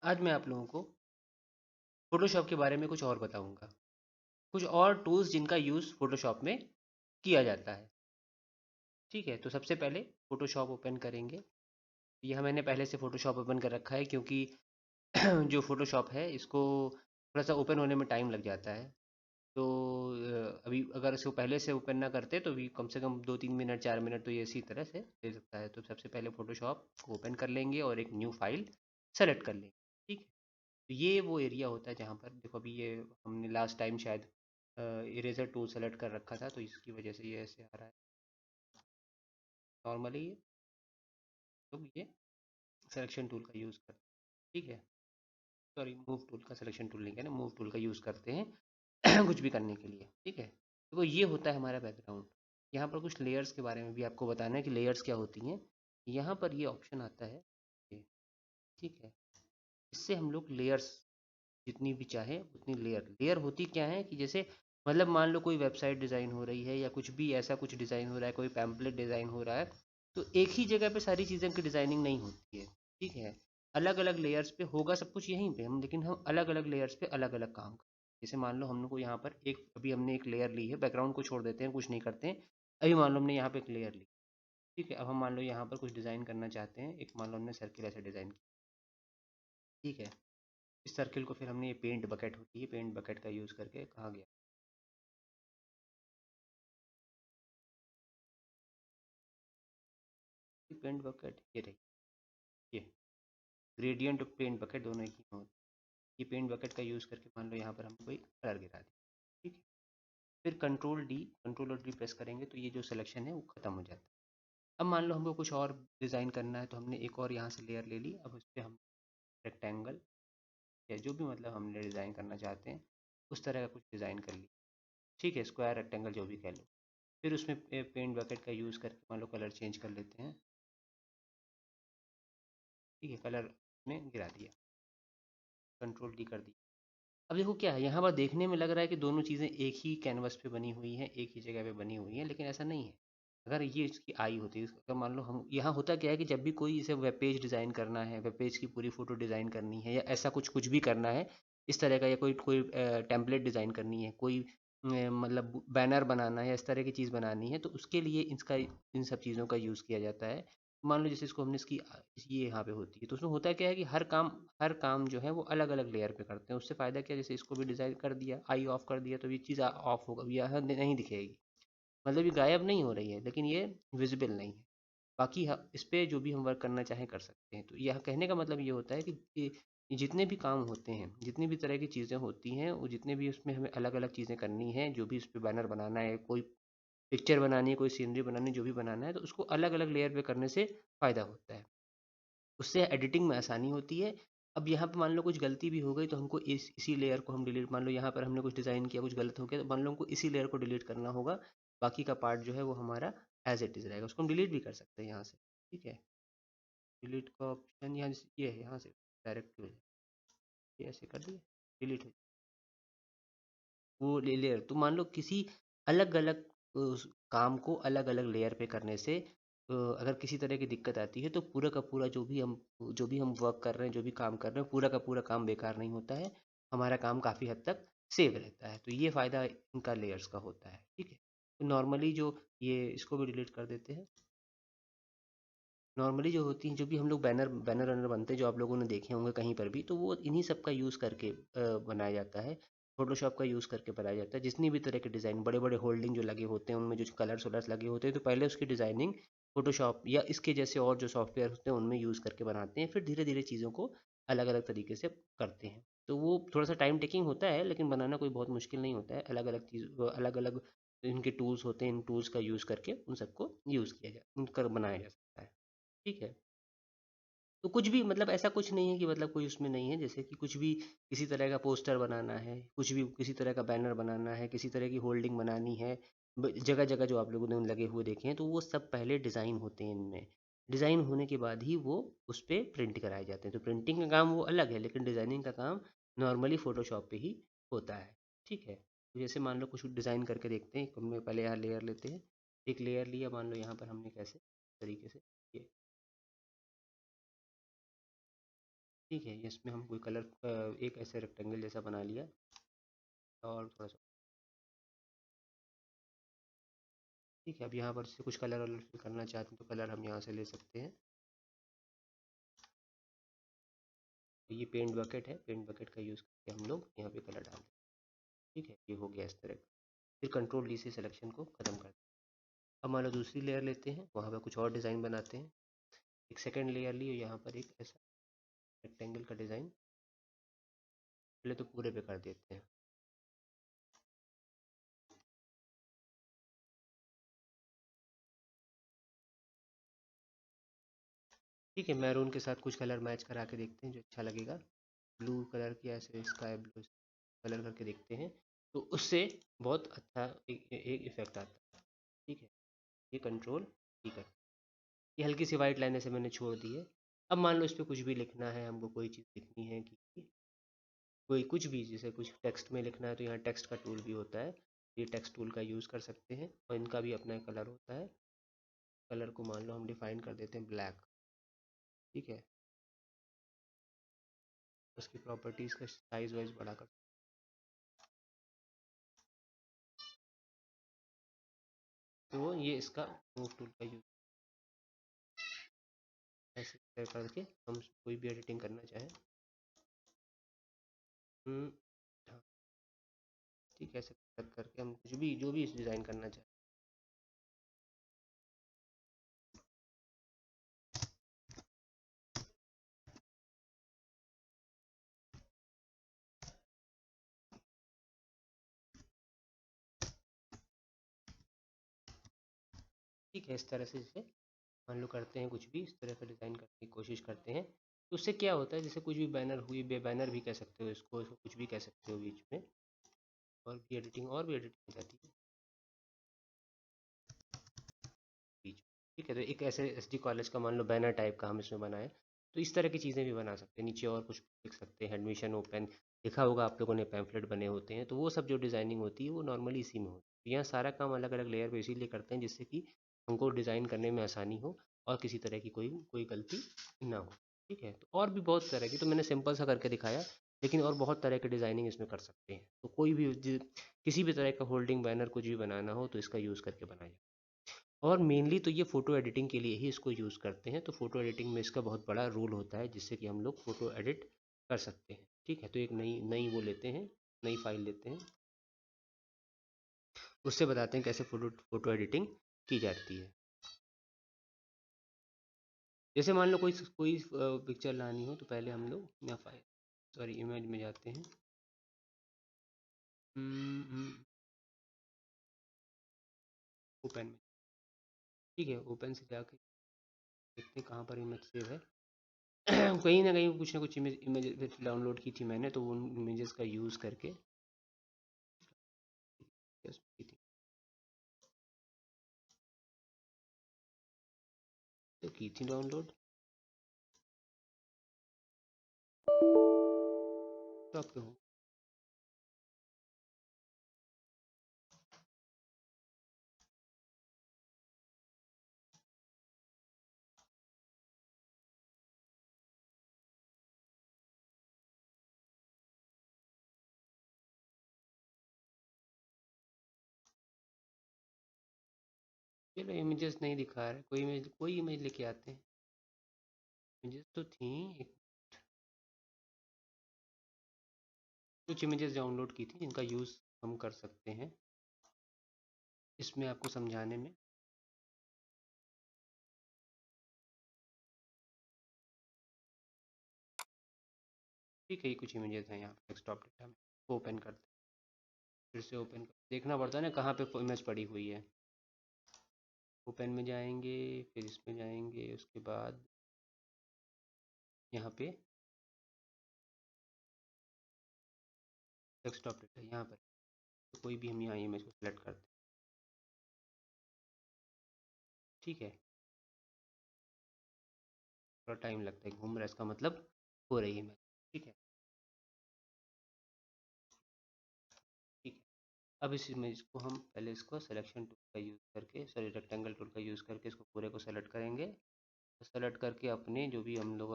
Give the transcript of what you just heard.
आज मैं आप लोगों को फ़ोटोशॉप के बारे में कुछ और बताऊंगा। कुछ और टूल्स जिनका यूज़ फ़ोटोशॉप में किया जाता है। ठीक है, तो सबसे पहले फ़ोटोशॉप ओपन करेंगे। यह मैंने पहले से फ़ोटोशॉप ओपन कर रखा है क्योंकि जो फ़ोटोशॉप है इसको थोड़ा सा ओपन होने में टाइम लग जाता है। तो अभी अगर इसको पहले से ओपन ना करते तो भी कम से कम 2-3 मिनट 4 मिनट तो ये इसी तरह से ले सकता है। तो सबसे पहले फ़ोटोशॉप को ओपन कर लेंगे और एक न्यू फाइल सेलेक्ट कर लेंगे। ठीक है, तो ये वो एरिया होता है जहाँ पर देखो अभी ये हमने लास्ट टाइम शायद इरेजर टूल सेलेक्ट कर रखा था तो इसकी वजह से ये ऐसे आ रहा है। नॉर्मली तो ये सिलेक्शन टूल का यूज़ करते हैं। ठीक है, सॉरी मूव टूल का सिलेक्शन टूल नहीं कहना, मूव टूल का यूज़ करते हैं कुछ भी करने के लिए। ठीक है, तो ये होता है हमारा बैकग्राउंड। यहाँ पर कुछ लेयर्स के बारे में भी आपको बताना है कि लेयर्स क्या होती हैं। यहाँ पर ये ऑप्शन आता है ये। ठीक है, इससे हम लोग लेयर्स जितनी भी चाहे उतनी लेयर लेयर होती क्या है कि जैसे मतलब मान लो कोई वेबसाइट डिज़ाइन हो रही है या कुछ भी ऐसा कुछ डिज़ाइन हो रहा है, कोई पैम्पलेट डिज़ाइन हो रहा है, तो एक ही जगह पे सारी चीज़ों की डिज़ाइनिंग नहीं होती है। ठीक है, अलग अलग लेयर्स पे होगा सब कुछ यहीं पे हम, लेकिन हम अलग अलग लेयर्स पे अलग अलग काम करें। जैसे मान लो हमको यहाँ पर एक अभी हमने एक लेयर ली है, बैकग्राउंड को छोड़ देते हैं, कुछ नहीं करते हैं। अभी मान लो हमने यहाँ पे एक लेयर ली। ठीक है, अब हम मान लो यहाँ पर कुछ डिज़ाइन करना चाहते हैं, एक मान लो हमने सर्किल ऐसे डिज़ाइन किया। ठीक है, इस सर्किल को फिर हमने ये पेंट बकेट होती है, पेंट बकेट का यूज़ करके कहाँ गया, ये पेंट बकेट ये रही, ये ग्रेडियंट और पेंट बकेट दोनों एक ही में होते हैं। ये पेंट बकेट का यूज़ करके मान लो यहाँ पर हमने कोई कलर गिरा दिया। ठीक है, फिर कंट्रोल और डी प्रेस करेंगे तो ये जो सिलेक्शन है वो ख़त्म हो जाता है। अब मान लो हमको कुछ और डिज़ाइन करना है तो हमने एक और यहाँ से लेयर ले ली। अब उस पर हम रेक्टेंगल या जो भी मतलब हमने डिज़ाइन करना चाहते हैं उस तरह का कुछ डिज़ाइन कर लिया। ठीक है, स्क्वायर रेक्टेंगल जो भी कह लो। फिर उसमें पेंट बकेट का यूज़ करके मान लो कलर चेंज कर लेते हैं। ठीक है, कलर में गिरा दिया, कंट्रोल डी कर दिया। अब देखो क्या है, यहाँ पर देखने में लग रहा है कि दोनों चीज़ें एक ही कैनवस पे बनी हुई हैं, एक ही जगह पे बनी हुई हैं, लेकिन ऐसा नहीं है। अगर ये इसकी आई होती, अगर मान लो हम यहाँ होता क्या है कि जब भी कोई इसे वेब पेज डिज़ाइन करना है, वेब पेज की पूरी फ़ोटो डिज़ाइन करनी है या ऐसा कुछ कुछ भी करना है इस तरह का, या कोई कोई टेम्पलेट डिज़ाइन करनी है, कोई मतलब बैनर बनाना है या इस तरह की चीज़ बनानी है, तो उसके लिए इसका इन सब चीज़ों का यूज़ किया जाता है। मान लो जैसे इसको हमने इसकी ये यहाँ पे होती है तो उसमें होता क्या है कि हर काम जो है वो अलग अलग लेयर पे करते हैं। उससे फ़ायदा क्या है, जैसे इसको भी डिज़ाइन कर दिया, आई ऑफ कर दिया तो ये चीज़ ऑफ होगा, यह नहीं दिखेगी, मतलब ये गायब नहीं हो रही है लेकिन ये विजिबल नहीं है। बाकी इस पे जो भी हम वर्क करना चाहें कर सकते हैं। तो यह कहने का मतलब ये होता है कि जितने भी काम होते हैं, जितनी भी तरह की चीज़ें होती हैं, वो जितने भी उसमें हमें अलग अलग चीज़ें करनी हैं, जो भी उस पर बैनर बनाना है, कोई पिक्चर बनानी है, कोई सीनरी बनानी है, जो भी बनाना है, तो उसको अलग अलग लेयर पे करने से फ़ायदा होता है। उससे एडिटिंग में आसानी होती है। अब यहाँ पे मान लो कुछ गलती भी हो गई तो हमको इसी लेयर को हम डिलीट, मान लो यहाँ पर हमने कुछ डिज़ाइन किया, कुछ गलत हो गया, तो मान लो हमको इसी लेयर को डिलीट करना होगा। बाकी का पार्ट जो है वो हमारा एज इट इज़ रहेगा, उसको हम डिलीट भी कर सकते हैं यहाँ से। ठीक है, डिलीट का ऑप्शन यहाँ ये है, यहाँ से डायरेक्ट हो जाए, ये ऐसे कर दिए, डिलीट हो वो लेयर। तो मान लो किसी अलग अलग उस काम को अलग अलग लेयर पे करने से अगर किसी तरह की दिक्कत आती है तो पूरा का पूरा जो भी हम वर्क कर रहे हैं, जो भी काम कर रहे हैं, पूरा का पूरा काम बेकार नहीं होता है। हमारा काम काफ़ी हद तक सेव रहता है। तो ये फ़ायदा इनका लेयर्स का होता है। ठीक है, तो नॉर्मली जो ये इसको भी डिलीट कर देते हैं। नॉर्मली जो होती हैं, जो भी हम लोग बैनर बैनर वैनर बनते हैं जो आप लोगों ने देखे होंगे कहीं पर भी, तो वो इन्हीं सब का यूज़ करके बनाया जाता है। फ़ोटोशॉप का यूज़ करके बनाया जाता है। जितनी भी तरह के डिज़ाइन, बड़े बड़े होल्डिंग जो लगे होते हैं उनमें जो कलर्स वलर्स लगे होते हैं, तो पहले उसकी डिज़ाइनिंग फ़ोटोशॉप या इसके जैसे और जो सॉफ्टवेयर होते हैं उनमें यूज़ करके बनाते हैं। फिर धीरे धीरे चीज़ों को अलग अलग तरीके से करते हैं। तो वो थोड़ा सा टाइम टेकिंग होता है लेकिन बनाना कोई बहुत मुश्किल नहीं होता है। अलग अलग चीज़, अलग अलग इनके टूल्स होते हैं, इन टूल्स का यूज़ करके उन सबको यूज़ किया जा उनकर बनाया जा सकता है। ठीक है, तो कुछ भी मतलब ऐसा कुछ नहीं है कि मतलब कोई उसमें नहीं है, जैसे कि कुछ भी किसी तरह का पोस्टर बनाना है, कुछ भी किसी तरह का बैनर बनाना है, किसी तरह की होल्डिंग बनानी है, जगह जगह जो आप लोगों ने लगे हुए देखे हैं, तो वो सब पहले डिज़ाइन होते हैं इनमें। डिज़ाइन होने के बाद ही वो उस पर प्रिंट कराए जाते हैं। तो प्रिंटिंग का काम वो अलग है लेकिन डिज़ाइनिंग का काम नॉर्मली फ़ोटोशॉप पे ही होता है। ठीक है, तो जैसे मान लो कुछ डिज़ाइन करके देखते हैं। हमने पहले यहाँ लेयर लेते हैं, एक लेयर लिया, मान लो यहाँ पर हमने कैसे तरीके से ये ठीक है, इसमें हम कोई कलर एक ऐसे रेक्टेंगल जैसा बना लिया और थोड़ा सा, ठीक है। अब यहाँ पर से कुछ कलर वलर करना चाहते हैं तो कलर हम यहाँ से ले सकते हैं। तो ये पेंट बकेट है, पेंट बकेट का यूज़ करके हम लोग यहाँ पे कलर डाल दें। ठीक है, ये हो गया इस तरह का। फिर कंट्रोल डी से सिलेक्शन को ख़त्म कर दें। अब मान लो दूसरी लेयर लेते हैं, वहाँ पर कुछ और डिज़ाइन बनाते हैं। एक सेकेंड लेयर ली और यहाँ पर एक ऐसा रेक्टेंगल का डिज़ाइन पहले तो पूरे पे कर देते हैं। ठीक है, मैरून के साथ कुछ कलर मैच करा के देखते हैं जो अच्छा लगेगा। ब्लू कलर की ऐसे स्काई ब्लू कलर करके देखते हैं, तो उससे बहुत अच्छा एक इफेक्ट आता है। ठीक है, ये कंट्रोल ठीक है। ये हल्की सी वाइट लाइन ऐसे मैंने छोड़ दी है। अब मान लो इस पर कुछ भी लिखना है, हमको कोई चीज़ लिखनी है कि कोई कुछ भी, जैसे कुछ टेक्स्ट में लिखना है तो यहाँ टेक्स्ट का टूल भी होता है। ये टेक्स्ट टूल का यूज़ कर सकते हैं और इनका भी अपना कलर होता है। कलर को मान लो हम डिफाइन कर देते हैं ब्लैक। ठीक है, उसकी प्रॉपर्टीज़ का साइज़ वाइज बड़ा कर, तो ये इसका मूव टूल का यूज़ ऐसे करके हम कोई भी एडिटिंग करना चाहें। हाँ, ठीक है, ऐसे करके हम कुछ भी जो भी इस डिज़ाइन करना चाहें। ठीक है, इस तरह से जैसे मान लो करते हैं, कुछ भी इस तरह का डिज़ाइन करने की कोशिश करते हैं, तो उससे क्या होता है, जैसे कुछ भी बैनर हुई, बैनर भी कह सकते हो इसको कुछ भी कह सकते हो बीच में, और भी एडिटिंग हो जाती है बीच में। ठीक है, तो एक ऐसे एसडी कॉलेज का मान लो बैनर टाइप का हम इसमें बनाए, तो इस तरह की चीज़ें भी बना सकते हैं। नीचे और कुछ लिख सकते हैं, एडमिशन ओपन, लिखा होगा आप लोगों ने, पैम्फलेट बने होते हैं, तो वो सब जो डिज़ाइनिंग होती है वो नॉर्मली इसी में होती है। यहाँ सारा काम अलग अलग लेयर पे इसीलिए करते हैं जिससे कि हमको डिज़ाइन करने में आसानी हो और किसी तरह की कोई कोई गलती ना हो। ठीक है, तो और भी बहुत तरह की, तो मैंने सिंपल सा करके दिखाया, लेकिन और बहुत तरह के डिज़ाइनिंग इसमें कर सकते हैं। तो कोई भी किसी भी तरह का होल्डिंग बैनर कुछ भी बनाना हो तो इसका यूज़ करके बनाया। और मेनली तो ये फ़ोटो एडिटिंग के लिए ही इसको यूज़ करते हैं, तो फ़ोटो एडिटिंग में इसका बहुत बड़ा रोल होता है जिससे कि हम लोग फ़ोटो एडिट कर सकते हैं। ठीक है, तो एक नई नई वो लेते हैं, नई फाइल लेते हैं, उससे बताते हैं कैसे फ़ोटो फ़ोटो एडिटिंग की जाती है। जैसे मान लो कोई कोई पिक्चर लानी हो तो पहले हम लोग यहाँ फाइल, सॉरी, इमेज में जाते हैं। ओपन में, ठीक है, ओपन से जाके देखते हैं कहाँ पर इमेज सेव है। कहीं ना कुछ इमेज डाउनलोड की थी मैंने, तो उन इमेजेस का यूज़ करके की थी, तो की थी डाउनलोड, तो आपके हो। चलो, इमेजेस नहीं दिखा रहा है, कोई इमेज लेके आते हैं। इमेजेस तो थी, एक कुछ इमेजेस डाउनलोड की थी जिनका यूज़ हम कर सकते हैं इसमें आपको समझाने में। ठीक है, ये कुछ इमेजेस हैं यहाँ डेस्कटॉप डेटा में, ओपन करते हैं। फिर से ओपन कर देखना पड़ता है ना कहाँ पे इमेज पड़ी हुई है। ओपन में जाएंगे, फिर इसमें जाएंगे, उसके बाद यहाँ पे डेस्कटॉप डेटा, यहाँ पर तो कोई भी हम यहाँ इमेज को सेलेक्ट करते हैं। ठीक है, थोड़ा टाइम लगता है, घूम रहा है, इसका मतलब हो रही है इमेज। ठीक है, ठीक है। अब इस इमेज को हम पहले इसको सिलेक्शन टूल का यूज़ करके, सॉरी, रेक्टेंगल टूल का यूज़ करके इसको पूरे को सेलेक्ट करेंगे। सेलेक्ट करके अपने जो भी हम लोग